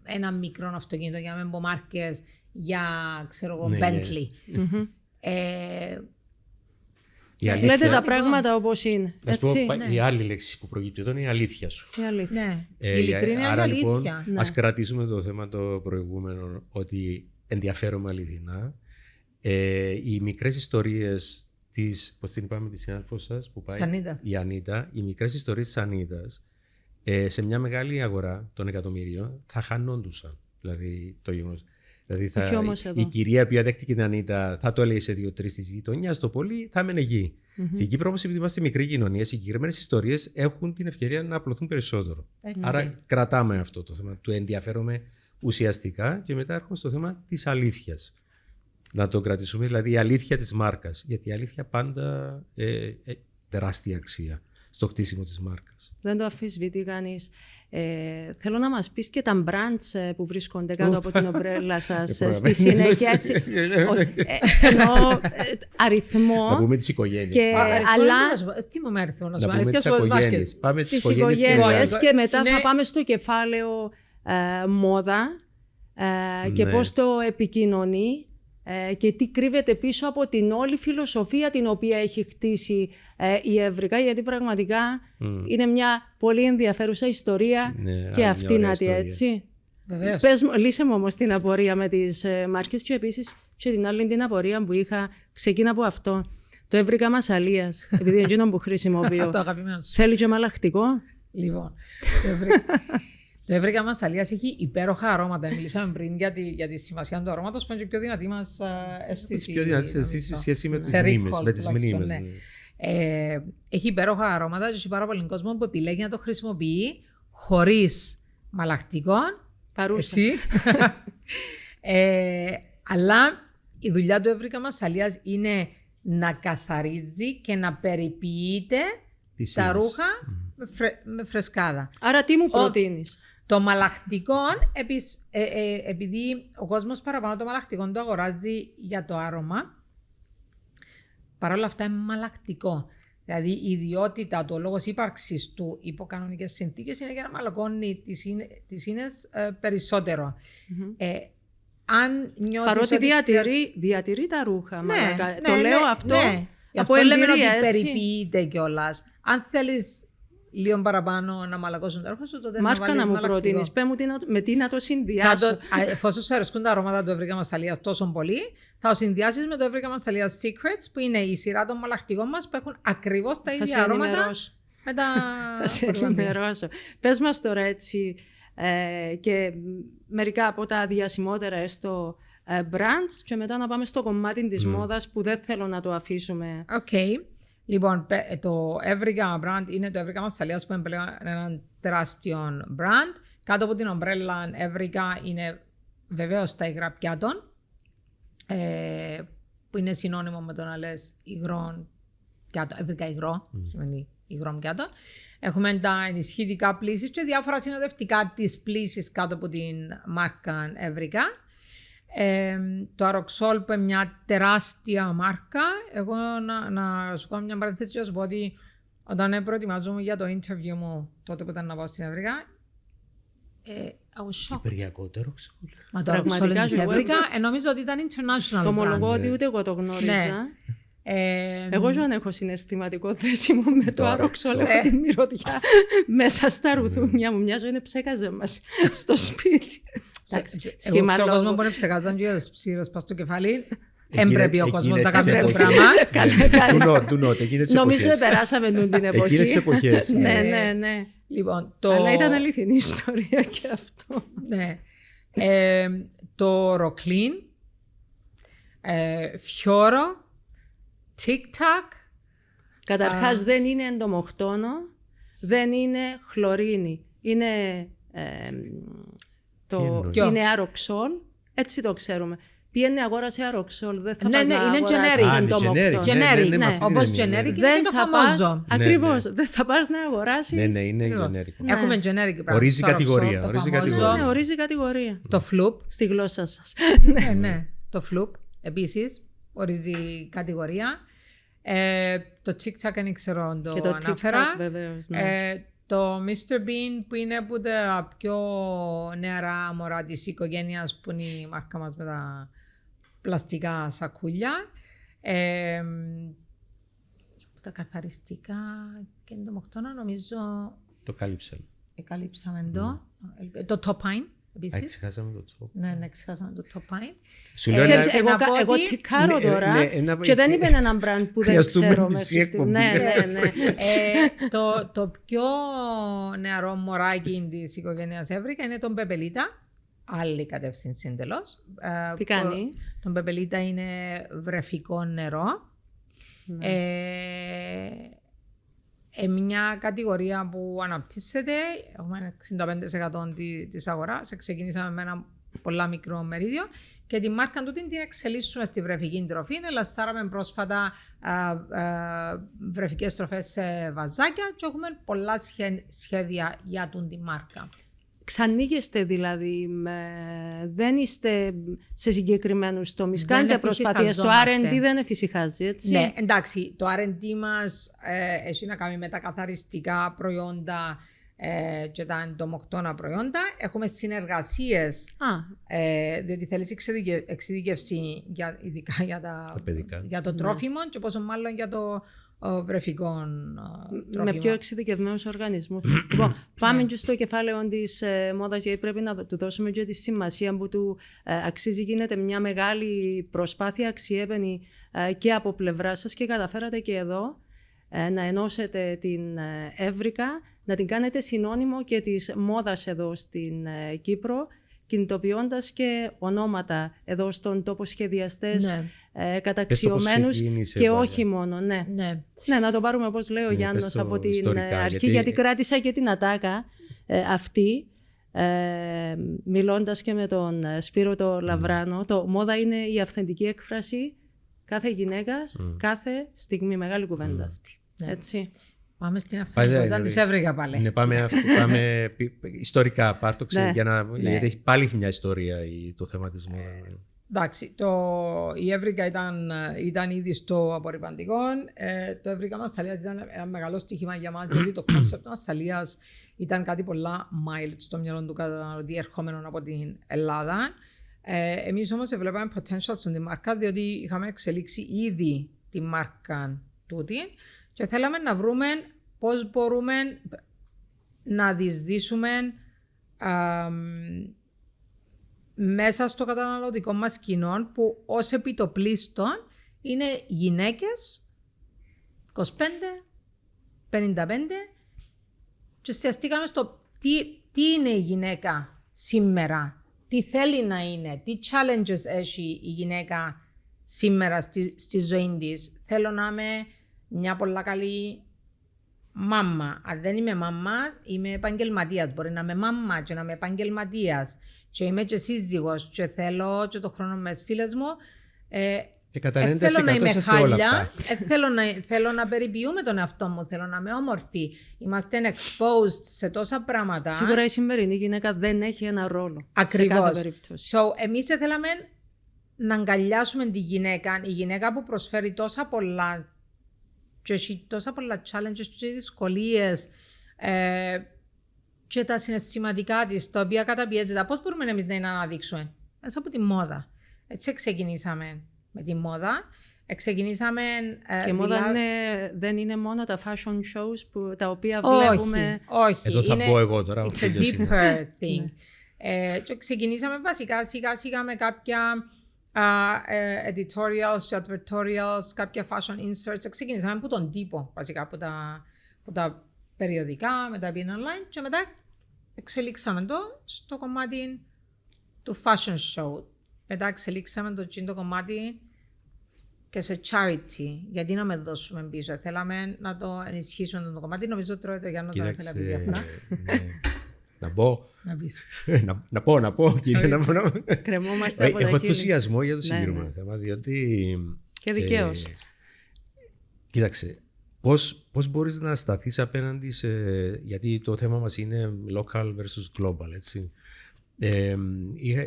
ένα μικρό αυτοκίνητο για να μην πω μάρκες, για, ξέρω εγώ, Bentley. Λέτε τα πράγματα όπως είναι. Η άλλη λέξη που προκύπτει εδώ είναι η αλήθεια σου. Η αλήθεια. Ναι. Η ειλικρίνεια είναι αλήθεια. Λοιπόν, ας κρατήσουμε το θέμα το προηγούμενο, ότι ενδιαφέρομαι αληθινά. Οι μικρές ιστορίες της, πώς την είπαμε, τη συνάδελφος σας που πάει, η Ανίτα, οι μικρές ιστορίες της Ανίτας σε μια μεγάλη αγορά των εκατομμυρίων θα χανόντουσαν. Δηλαδή το γεγονός. Δηλαδή η κυρία που δέχτηκε την Ανίτα θα το έλεγε σε 2-3 τη γειτονιά, το πολύ θα έμενε εκεί. Στην Κύπρο, όμως, επειδή είμαστε μικρή κοινωνία, οι συγκεκριμένες ιστορίες έχουν την ευκαιρία να απλωθούν περισσότερο. Άρα κρατάμε αυτό το θέμα του ενδιαφέρομαι ουσιαστικά και μετά έρχομαι στο θέμα της αλήθειας. Να το κρατήσουμε, δηλαδή η αλήθεια της μάρκας. Γιατί η αλήθεια πάντα τεράστια αξία στο χτίσιμο της μάρκας. Δεν το αμφισβητεί κανείς. Θέλω να μας πεις και τα brands που βρίσκονται κάτω από την ομπρέλα σας στη συνέχεια, έτσι. Εννοώ αριθμό. Να πούμε τις οικογένειες. Τι μου αριθμό να σου πούμε τις οικογένειες. Πάμε τις οικογένειες και μετά θα πάμε στο κεφάλαιο μόδα και πώς το επικοινωνεί και τι κρύβεται πίσω από την όλη φιλοσοφία την οποία έχει χτίσει η Ευρικά, γιατί πραγματικά είναι μια πολύ ενδιαφέρουσα ιστορία και αυτή να τη έτσι. Βεβαίως. Λύσε μου όμως την απορία με τις μάρκες και επίσης και την άλλη την απορία που είχα, ξεκίνα από αυτό. Το Ευρικά Μασσαλίας, επειδή είναι εκείνο που χρησιμοποιώ, θέλει και μαλακτικό. Λοιπόν, το Ευρικά Μασσαλίας έχει υπέροχα αρώματα. Μιλήσαμε πριν για τη σημασία του αρώματος, που είναι και πιο δυνατή μας αίσθηση. Πιο δυνατή αίσθηση σε σχέση με τις μνήμες. Ναι. Έχει υπέροχα αρώματα και έχει πάρα πολύ κόσμο που επιλέγει να το χρησιμοποιεί χωρίς μαλακτικό. Παρούσα. Εσύ. Αλλά η δουλειά του Ευρικά Μασσαλίας είναι να καθαρίζει και να περιποιείται τα ρούχα με φρεσκάδα. Άρα τι μου προτείνεις? Το μαλακτικό, επειδή ο κόσμος παραπάνω το μαλακτικό το αγοράζει για το άρωμα, παρόλα αυτά είναι μαλακτικό. Δηλαδή η ιδιότητα του, ο λόγος ύπαρξης του υπό κανονικές συνθήκες είναι για να μαλακώνει τις ίνες περισσότερο. Αν παρότι διατηρεί τα ρούχα. Το λέω αυτό από αυτό λέμε εμπειρία, ότι έτσι. Περιποιείται κιόλας. Αν θέλεις λίγο παραπάνω να μαλακώσουν τα ρούχα σου, τότε Μάρκα να μου προτείνεις, πέ μου με τι να το συνδυάσω. Εφόσον σου αρέσκουν τα αρώματα του Ευρικά Μασσαλίας τόσο πολύ, θα το συνδυάσεις με το Ευρικά Μασσαλίας Secrets, που είναι η σειρά των μαλακτικών μας που έχουν ακριβώς τα ίδια αρώματα. Θα σε ενημερώσω. Πες μας τώρα έτσι και μερικά από τα διασημότερα έστω brands και μετά να πάμε στο κομμάτι της μόδας που δεν θέλω να το αφήσουμε. Λοιπόν, το Ευρικά brand είναι το Ευρικά Μασσαλίας που είναι πλέον ένα τεράστιο brand. Κάτω από την ομπρέλα Ευρικά είναι βεβαίως τα υγρά πιάτων, που είναι συνώνυμο με το να λες υγρών πιάτων. Ευρικά υγρό, σημαίνει υγρών πιάτων. Έχουμε τα ενισχυτικά πλύσεις και διάφορα συνοδευτικά της πλύσης κάτω από την μάρκα Ευρικά. Το Αροξόλ που είναι μια τεράστια μάρκα. Εγώ να σου κάνω μια παρένθεση και να σου πω ότι όταν προετοιμάζομαι για το interview μου τότε που ήταν να πάω στην Ευρικά, I was shocked. Κυπριακό το Αροξόλ. Μα το Αροξόλ είναι στην Ευρικά, νομίζω ότι ήταν international. Το ομολογώ ότι ούτε εγώ το γνώριζα. Εγώ δεν έχω συναισθηματικό δέσιμο με το Αροξόλ. Έχω τη μυρωδιά μέσα στα ρουθούνια μου. Μια ζωή είναι ψέκαζε μας στο σπίτι. Εγώ ξέρω κόσμο που είναι ψεκάζαν και ψήρες πας στο κεφάλι. Έμπρεπε ο κόσμος να κάνει το πράγμα. Νομίζω περάσαμε την εποχή. Εκείνες τις εποχές. Ναι. Αλλά ήταν αληθινή ιστορία και αυτό. Ναι. Το Ροκλίν, Φιόρο, TikTok. Καταρχάς δεν είναι εντομοκτόνο, δεν είναι χλωρίνη. Είναι είναι Αροξόλ, έτσι το ξέρουμε. Πήγαινε αγόρασε Αροξόλ, δεν θα πας να αγοράσεις εντομοκτόνο. Generic, όπως generic είναι και το φαμόζο. Ακριβώς, δεν θα πας να αγοράσεις. Ναι, είναι generic. Έχουμε generic brand. Ορίζει κατηγορία. Ορίζει κατηγορία. Το Floop. Στη γλώσσα σας. Ναι, το Floop επίσης ορίζει κατηγορία. Το TikTok δεν ξέρω αν το αναφέρα. Το Mr. Bean που είναι από τα πιο νεαρά μωρά της οικογένειας που είναι η μάρκα μας με τα πλαστικά σακούλια. Τα καθαριστικά και εντομοκτώνα νομίζω... Το κάλυψαμε. Καλύψαμε το Topine επίσης. Ξεχάσαμε το Topine. Ναι, ξεχάσαμε το Topine. Εγώ τικάρω τώρα και δεν είπε έναν brand που δεν ξέρω μέσα. Το πιο νεαρό μωράκι της οικογένειας Ευρικά είναι τον Πεπελίτα. Άλλη κατεύθυνση εντελώς. Τι κάνει? Τον Πεπελίτα είναι βρεφικό νερό. Μια κατηγορία που αναπτύσσεται, έχουμε 65% της αγοράς, ξεκινήσαμε με ένα πολλά μικρό μερίδιο και τη μάρκα του την εξελίσσουμε στη βρεφική τροφή. Ελασσάραμε πρόσφατα βρεφικές τροφές σε βαζάκια και έχουμε πολλά σχέδια για τη μάρκα. Ξανοίγεστε δηλαδή, δεν είστε σε συγκεκριμένους τομείς, κάνετε προσπάθειες, το R&D δεν εφησυχάζει, έτσι. Ναι, εντάξει, το R&D μας έχει να κάνει με τα καθαριστικά προϊόντα και τα εντομοκτώνα προϊόντα. Έχουμε συνεργασίες, διότι θέλεις εξειδίκευση ειδικά για το τρόφιμο και πόσο μάλλον για το βρεφικών τρόφιμων. Με πιο εξειδικευμένους οργανισμούς. Λοιπόν, πάμε και στο κεφάλαιο της μόδας, γιατί πρέπει να του δώσουμε και τη σημασία που του αξίζει. Γίνεται μια μεγάλη προσπάθεια, αξιέπαινη και από πλευρά σας, και καταφέρατε και εδώ να ενώσετε την Εύρικα, να την κάνετε συνώνυμο και της μόδας εδώ στην Κύπρο, κινητοποιώντας και ονόματα εδώ στον τόπο σχεδιαστές, καταξιωμένους και όχι μόνο. Ναι, να το πάρουμε όπως λέει ο Γιάννος από την ιστορικά, αρχή, γιατί κράτησα και την ατάκα αυτή, μιλώντας και με τον Σπύρο το Λαβράνο. Το μόδα είναι η αυθεντική έκφραση κάθε γυναίκας, κάθε στιγμή. Μεγάλη κουβέντα αυτή. Έτσι. Πάμε στην αυθεντικότητα της Εύρικα πάλι. Ναι, πάμε ιστορικά, πάρτοξε, γιατί έχει πάλι μια ιστορία το θέμα της μόδας. Εντάξει, η Εύρικα ήταν ήδη στο απορριπαντικό. Το Εύρικα Μασσαλίας ήταν ένα μεγάλο στοίχημα για μας, γιατί το κόνσεπτ Μασσαλίας ήταν κάτι πολλά mild στο μυαλό του καταναλωτή ερχόμενο από την Ελλάδα. Εμείς όμως βλέπαμε potential στην μάρκα, διότι είχαμε εξελίξει ήδη τη μάρκα τούτη και θέλαμε να βρούμε πώς μπορούμε να διεισδύσουμε μέσα στο καταναλωτικό μας κοινό, που ως επιτοπλίστων είναι γυναίκες 25, 55, και εστιαστήκαμε στο τι είναι η γυναίκα σήμερα, τι θέλει να είναι, τι challenges έχει η γυναίκα σήμερα στη ζωή της. Θέλω να είμαι μια πολλά καλή μάμα. Αν δεν είμαι μάμα, είμαι επαγγελματίας. Μπορεί να είμαι μάμα και να είμαι επαγγελματίας. Και είμαι και σύζυγος και θέλω και το χρόνο με τις φίλες μου. Θέλω να είμαι χάλια, θέλω να περιποιούμε τον εαυτό μου, θέλω να είμαι όμορφη. Είμαστε exposed σε τόσα πράγματα. Σίγουρα η σημερινή γυναίκα δεν έχει ένα ρόλο. Ακριβώς. Σε κάθε περίπτωση. Εμείς θέλαμε να αγκαλιάσουμε τη γυναίκα, η γυναίκα που προσφέρει τόσα πολλά και έχει τόσα πολλά challenges και δυσκολίες και τα συναισθηματικά της, τα οποία καταπιέζεται. Πώς μπορούμε εμείς να την αναδείξουμε? Μέσα από τη μόδα. Έτσι ξεκινήσαμε με τη μόδα. Ξεκινήσαμε. Και μόδα δεν είναι μόνο τα fashion shows τα οποία βλέπουμε. Όχι. Εδώ θα πω εγώ τώρα. It's a deeper thing. Και ξεκινήσαμε βασικά σιγά σιγά με κάποια editorials και advertorials, κάποια fashion inserts. Ξεκινήσαμε από τον τύπο, βασικά από τα περιοδικά, μετά πήγαινε online και μετά εξελίξαμε το στο κομμάτι του fashion show. Μετά εξελίξαμε το κομμάτι και σε charity, γιατί να με δώσουμε πίσω. Θέλαμε να το ενισχύσουμε το κομμάτι. Νομίζω τρώει το Γιάννο τώρα θέλει να πει διαφορά. Να πω. Να πω. Κρεμόμαστε από τα χείλη. Έχω ενθουσιασμό για το συγκεκριμένο θέμα, διότι... Και δικαίως. Κοίταξε, πώς μπορείς να σταθείς απέναντι σε... Γιατί το θέμα μας είναι local versus global, έτσι.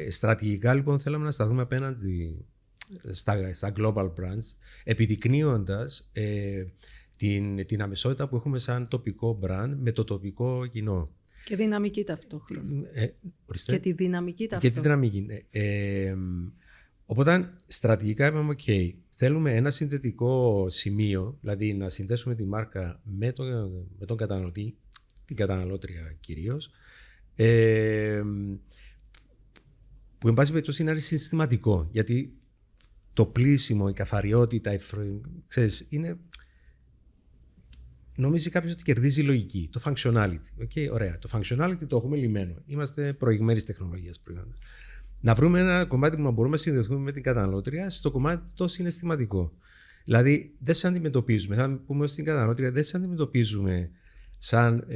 Στρατηγικά, λοιπόν, θέλαμε να σταθούμε απέναντι στα global brands, επιδεικνύοντας την αμεσότητα που έχουμε σαν τοπικό brand με το τοπικό κοινό. Και δυναμική ταυτόχρονα. Και τη δυναμική ταυτόχρονα. Οπότε στρατηγικά είπαμε, OK, θέλουμε ένα συνδετικό σημείο, δηλαδή να συνδέσουμε τη μάρκα με τον καταναλωτή, την καταναλώτρια κυρίως, που εν πάση περιπτώσει είναι συστηματικό, γιατί το πλήσιμο, η καθαριότητα, ξέρεις, είναι... Νομίζει κάποιος ότι κερδίζει λογική, το functionality. Okay, ωραία, το functionality το έχουμε λυμμένο. Είμαστε προηγμένης τεχνολογίας. Να βρούμε ένα κομμάτι που να μπορούμε να συνδεθούμε με την καταναλώτρια στο κομμάτι το συναισθηματικό. Δηλαδή, δεν σε αντιμετωπίζουμε, θα πούμε στην καταναλώτρια, δεν σε αντιμετωπίζουμε σαν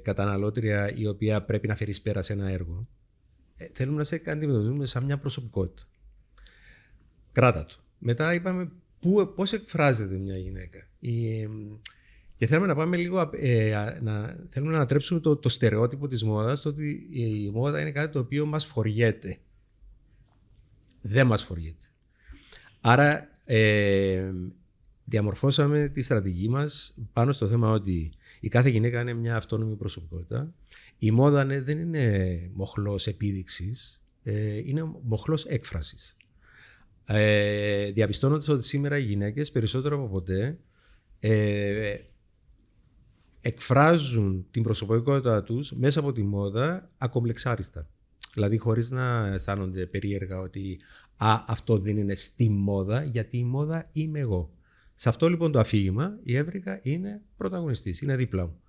καταναλώτρια η οποία πρέπει να φέρει πέρα σε ένα έργο. Θέλουμε να σε αντιμετωπίζουμε σαν μια προσωπικότητα. κράτα το. Μετά είπαμε πώς εκφράζεται μια γυναίκα. Και θέλουμε να πάμε λίγο, θέλουμε να ανατρέψουμε το στερεότυπο της μόδας, το ότι η μόδα είναι κάτι το οποίο μας φοριέται. Δεν μας φοριέται. Άρα διαμορφώσαμε τη στρατηγική μας πάνω στο θέμα ότι η κάθε γυναίκα είναι μια αυτόνομη προσωπικότητα. Η μόδα δεν είναι μοχλός επίδειξης, είναι μοχλός έκφρασης. Διαπιστώνοντας ότι σήμερα οι γυναίκες περισσότερο από ποτέ εκφράζουν την προσωπικότητά τους μέσα από τη μόδα ακομπλεξάριστα. Δηλαδή χωρίς να αισθάνονται περίεργα ότι αυτό δεν είναι στη μόδα, γιατί η μόδα είμαι εγώ. Σε αυτό λοιπόν το αφήγημα η Εύρικα είναι πρωταγωνιστής, είναι δίπλα μου.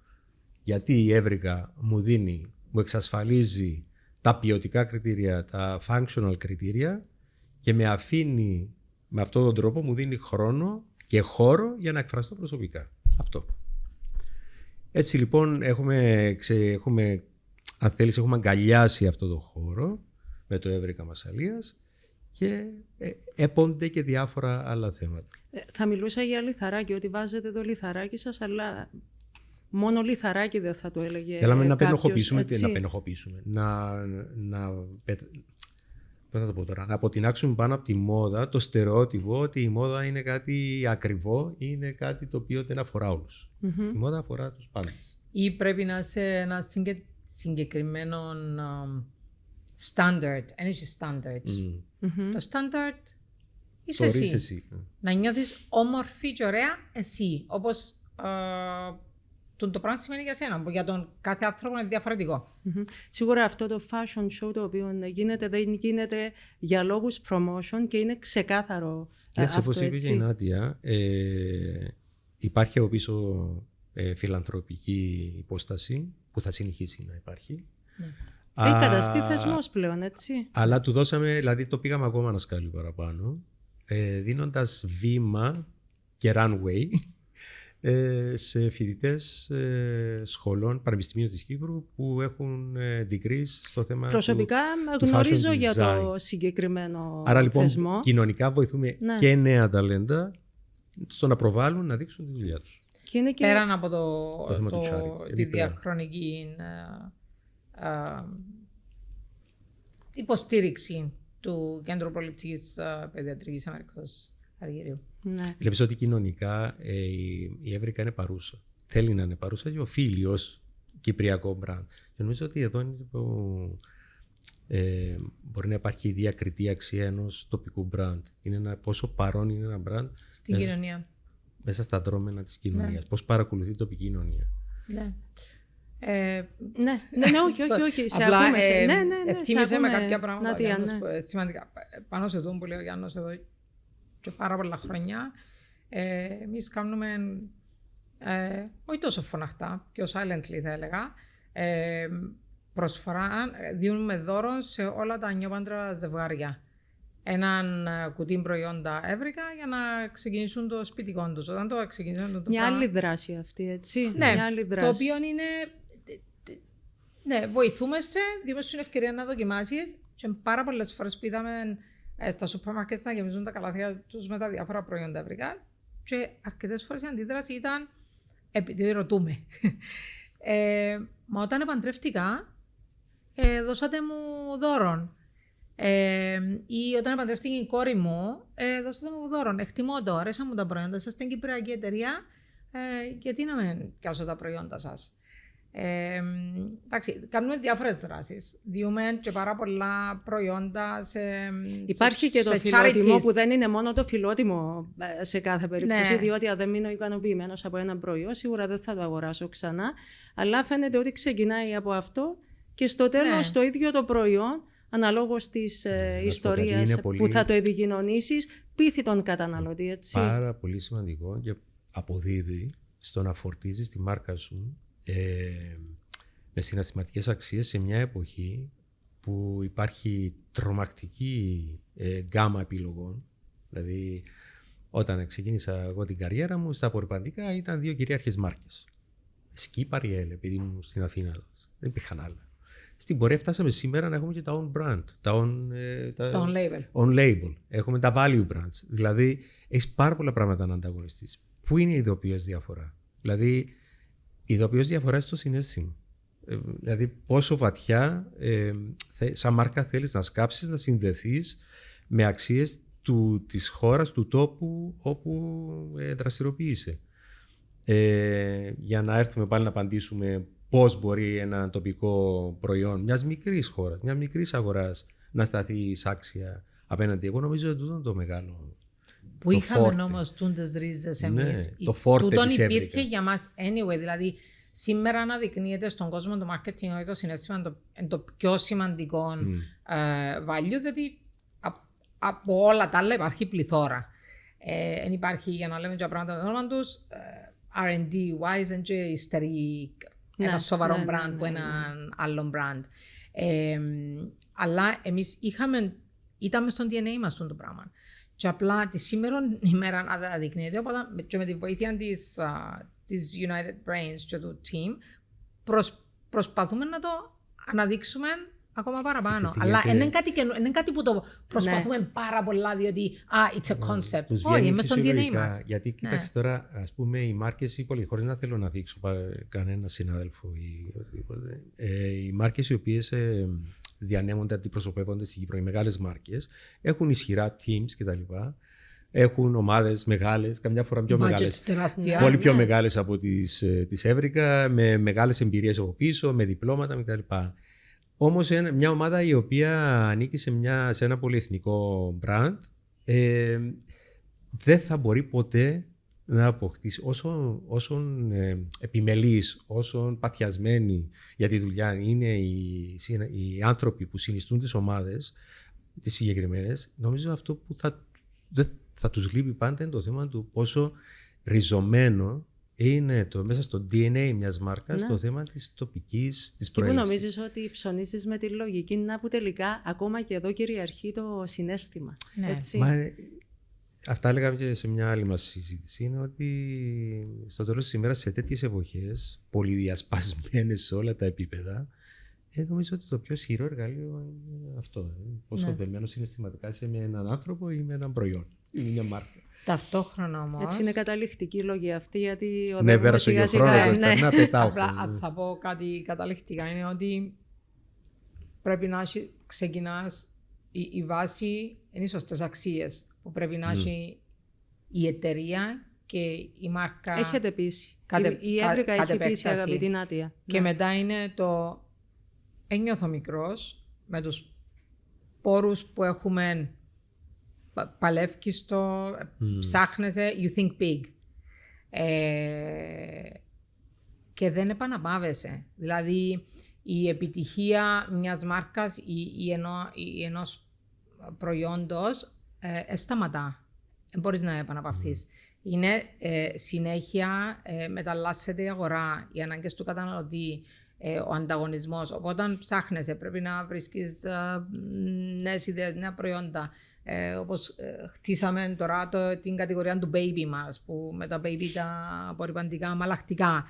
Γιατί η Εύρικα μου εξασφαλίζει τα ποιοτικά κριτήρια, τα functional κριτήρια και με αφήνει, με αυτόν τον τρόπο μου δίνει χρόνο και χώρο για να εκφραστώ προσωπικά. Αυτό. Έτσι λοιπόν έχουμε αν θέλεις, έχουμε αγκαλιάσει αυτό το χώρο με το Εύρικα Μασσαλίας και έπονται και διάφορα άλλα θέματα. Θα μιλούσα για λιθαράκι, ότι βάζετε το λιθαράκι σας, αλλά μόνο λιθαράκι δεν θα το έλεγε. Θέλαμε να πενοχοποιήσουμε. Να αποτινάξουμε πάνω από τη μόδα το στερεότυπο ότι η μόδα είναι κάτι ακριβό, είναι κάτι το οποίο δεν αφορά όλους. Η μόδα αφορά τους πάντες. Ή πρέπει να είσαι ένα συγκεκριμένο standard, energy standards. Το standard είσαι εσύ. Να νιώθεις όμορφη και ωραία εσύ. Όπως το πράγμα σημαίνει για σένα, για τον κάθε άνθρωπο είναι διαφορετικό. Σίγουρα αυτό το fashion show το οποίο γίνεται δεν γίνεται για λόγους promotion και είναι ξεκάθαρο αυτό, όπως είπε και η Νάντια, υπάρχει από πίσω φιλανθρωπική υπόσταση που θα συνεχίσει να υπάρχει. Έχει καταστεί θεσμός πλέον, έτσι. Αλλά του δώσαμε, δηλαδή το πήγαμε ακόμα ένα σκάλι παραπάνω, δίνοντας βήμα και runway σε φοιτητές σχολών πανεπιστημίων της Κύπρου που έχουν degree στο θέμα προσωπικά του γνωρίζω fashion για design. το συγκεκριμένο Άρα λοιπόν θεσμό. κοινωνικά βοηθούμε και νέα ταλέντα στο να προβάλλουν, να δείξουν τη δουλειά τους. Και πέραν από τη διαχρονική υποστήριξη του Κέντρου Προληπτικής Παιδιατρικής Αμερικός Αργυρίου. Ναι. Βλέπεις ότι κοινωνικά η Εύρικα είναι παρούσα. Θέλει να είναι παρούσα και οφείλει ως κυπριακό μπραντ. Και νομίζω ότι εδώ είναι μπορεί να υπάρχει η διακριτή αξία ενός τοπικού μπραντ. Είναι πόσο παρόν είναι ένα μπραντ στην κοινωνία. Μέσα στα δρόμενα της κοινωνίας. Ναι. Πώς παρακολουθεί η τοπική κοινωνία. Ναι. Όχι. Απλά θύμισε με κάποια πράγματα σημαντικά. Πάνω σε αυτό που λέει ο Γιάννος εδώ και πάρα πολλά χρόνια, εμείς κάνουμε όχι τόσο φωναχτά, πιο silently θα έλεγα, προσφορά, δίνουμε δώρο σε όλα τα νιώπαντρα ζευγάρια. Έναν κουτί προϊόντα Εύρικα για να ξεκινήσουν το σπιτικό τους. Όταν το ξεκινήσουν μια άλλη δράση αυτή, έτσι. Ναι, μια άλλη δράση. Το οποίο είναι... Ναι, βοηθούμε σε, δίνουμε στην ευκαιρία να δοκιμάσεις και πάρα πολλές φορές που είδαμε στα σούπερ μάρκετ να γεμίζουν τα καλάθια τους με τα διάφορα προϊόντα Εύρικα και αρκετές φορές η αντίδραση ήταν επειδή ρωτούμε. Μα όταν επαντρεύτηκα, δώσατε μου δώρον. Ή όταν επαντρεύτηκε η κόρη μου, δώσατε μου δώρον. Εκτιμώ το, αρέσαν μου τα προϊόντα σας στην Κυπριακή εταιρεία, γιατί να μην πιάσω τα προϊόντα σας. Εντάξει, κάνουμε διάφορες δράσεις. Διούμε και πάρα πολλά προϊόντα υπάρχει και το φιλότιμο που δεν είναι μόνο το φιλότιμο σε κάθε περίπτωση, ναι. Διότι αν δεν μείνω ικανοποιημένος από ένα προϊόν, σίγουρα δεν θα το αγοράσω ξανά. Αλλά φαίνεται ότι ξεκινάει από αυτό και στο τέλος το ίδιο το προϊόν, αναλόγως της ιστορίας που θα το επικοινωνήσεις, πείθει τον καταναλωτή. Έτσι. Πάρα πολύ σημαντικό και αποδίδει στο να φορτίζεις τη μάρκα σου με συναισθηματικές αξίες σε μια εποχή που υπάρχει τρομακτική γκάμα επιλογών. Δηλαδή, όταν ξεκίνησα εγώ την καριέρα μου, στα απορριπαντικά ήταν 2 κυρίαρχες μάρκες. Σκι, Παριέλ, επειδή ήμουν στην Αθήνα, δεν υπήρχαν άλλα. στην πορεία φτάσαμε σήμερα να έχουμε και τα own brand, τα on label. Έχουμε τα value brands. Δηλαδή, έχεις πάρα πολλά πράγματα να ανταγωνιστείς. Πού είναι η ειδοποιώς διαφορά? Δηλαδή, η ειδοποιώς διαφορά είναι στο συναίσθημα. Δηλαδή, πόσο βαθιά σαν μάρκα θέλεις να σκάψεις, να συνδεθείς με αξίες της χώρας, του τόπου όπου δραστηριοποιείσαι. Για να έρθουμε πάλι να απαντήσουμε πώς μπορεί ένα τοπικό προϊόν μιας μικρής χώρας, μιας μικρής αγοράς να σταθεί άξια απέναντι. Εγώ νομίζω ότι αυτό είναι το μεγάλο. Που είχαμε όμως τούντες ρίζες εμείς. Το φόρτε της Εύρικα. Υπήρχε για μας anyway, δηλαδή σήμερα αναδεικνύεται στον κόσμο το marketing ότι το συναίσθημα είναι το πιο σημαντικό value, διότι από όλα τα άλλα υπάρχει πληθώρα. Δεν υπάρχει, για να λέμε και πράγματα με το όνομα τους, R&D wise and και υστερεί ένα σοβαρό brand από έναν άλλο brand. Αλλά εμείς ήταν στον DNA μας το πράγμα. Και απλά τη σήμερα ημέρα αναδεικνύεται, οπότε και με τη βοήθεια της United Brains και του team προσπαθούμε να το αναδείξουμε ακόμα παραπάνω. Αλλά είναι κάτι που το προσπαθούμε πάρα πολλά, διότι it's a concept. Όχι, είμαι στον DNA μας. Γιατί κοίταξε τώρα, ας πούμε, οι μάρκες, χωρίς να θέλω να δείξω κανένα συνάδελφο ή οτιδήποτε, οι μάρκες οι οποίες διανέμονται, αντιπροσωπεύονται στην Κύπρο, οι μεγάλες μάρκες, έχουν ισχυρά teams κτλ. Έχουν ομάδες μεγάλες, καμιά φορά πιο μεγάλες, πολύ πιο μεγάλες από τις Εύρικα, με μεγάλες εμπειρίες από πίσω, με διπλώματα κτλ. Όμως μια ομάδα η οποία ανήκει σε ένα πολυεθνικό brand δεν θα μπορεί ποτέ να αποκτήσει όσον επιμελής, όσον παθιασμένοι για τη δουλειά είναι οι άνθρωποι που συνιστούν τις ομάδες τις συγκεκριμένες. Νομίζω αυτό που θα τους λείπει πάντα είναι το θέμα του πόσο ριζωμένο είναι μέσα στο DNA μιας μάρκας το θέμα της τοπικής, της προέλευσης. Και που νομίζεις ότι ψωνίζεις με τη λογική, να που τελικά ακόμα και εδώ κυριαρχεί το συναίσθημα. Ναι. Έτσι. Αυτά λέγαμε και σε μια άλλη μας συζήτηση, είναι ότι στο τέλος της ημέρας σε τέτοιες εποχές, πολυδιασπασμένες σε όλα τα επίπεδα, νομίζω ότι το πιο ισχυρό εργαλείο είναι αυτό. Πόσο δεμένος συναισθηματικά είσαι με έναν άνθρωπο ή με έναν προϊόν ή μια μάρκα. Ταυτόχρονα όμως. Έτσι είναι καταληκτική λόγη αυτή, γιατί πέρασε και ο χρόνος, να πετάω. Απλά θα πω κάτι καταληκτικά, είναι ότι πρέπει να ξεκινάς, η βάση είναι οι σωστές αξίες που πρέπει να έχει η εταιρεία και η μάρκα. Έχετε πείσει. Η Εύρικα έχει πείσει, αγαπητή Νάτια. Και μετά είναι το ένιωθω μικρός με τους πόρους που έχουμε. Παλεύκεις το, ψάχνεσαι, you think big. Και δεν επαναπάβεσαι. Δηλαδή, η επιτυχία μιας μάρκας ή ενός προϊόντος σταματά. Δεν μπορείς να επαναπαυθείς. Είναι συνέχεια, μεταλλάσσεται η αγορά, οι ανάγκες του καταναλωτή, ο ανταγωνισμός. Οπότε, ψάχνεσαι, πρέπει να βρίσκεις νέες ιδέες, νέα προϊόντα. Όπως χτίσαμε τώρα την κατηγορία του baby μας, που με τα baby τα απορριπαντικά αμαλλακτικά.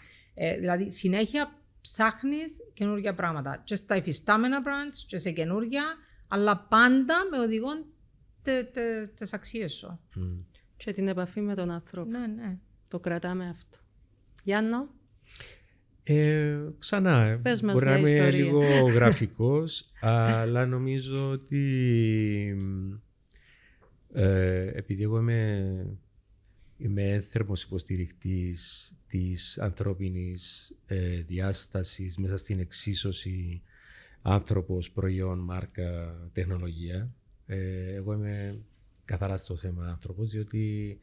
Δηλαδή συνέχεια ψάχνεις καινούργια πράγματα. Και στα υφιστάμενα brands και σε καινούργια, αλλά πάντα με οδηγούν τις αξίες σου. Και την επαφή με τον άνθρωπο. Ναι. Το κρατάμε αυτό. Γιάννο. Ξανά, μπορεί να είμαι λίγο γραφικός, αλλά νομίζω ότι επειδή εγώ είμαι ένθερμος υποστηρικτής της ανθρώπινης διάστασης μέσα στην εξίσωση άνθρωπος, προϊόν, μάρκα, τεχνολογία, εγώ είμαι καθαρά στο θέμα άνθρωπος, διότι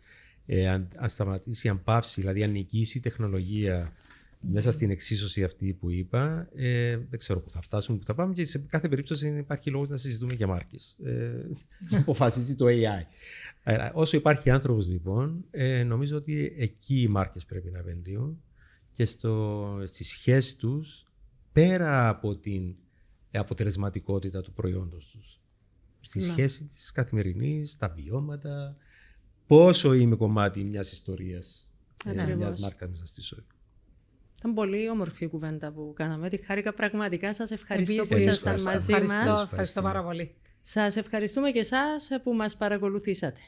αν σταματήσει, αν πάυσει, δηλαδή αν νικήσει η τεχνολογία μέσα στην εξίσωση αυτή που είπα, δεν ξέρω πού θα φτάσουμε, πού θα πάμε, και σε κάθε περίπτωση δεν υπάρχει λόγος να συζητούμε για μάρκες. Αποφασίζει το AI. Όσο υπάρχει άνθρωπος, λοιπόν, νομίζω ότι εκεί οι μάρκες πρέπει να επενδύουν και στη σχέση τους, πέρα από την αποτελεσματικότητα του προϊόντος τους. Στη σχέση της καθημερινής, τα βιώματα, πόσο είμαι κομμάτι μιας ιστορίας, μιας μάρκας μέσα στη ζωή. Ήταν πολύ όμορφη η κουβέντα που κάναμε. Τη χάρηκα πραγματικά. Σας ευχαριστώ Επίσης, που ήσασταν μαζί μας. Ευχαριστώ πάρα πολύ. Σας ευχαριστούμε και εσάς που μας παρακολουθήσατε.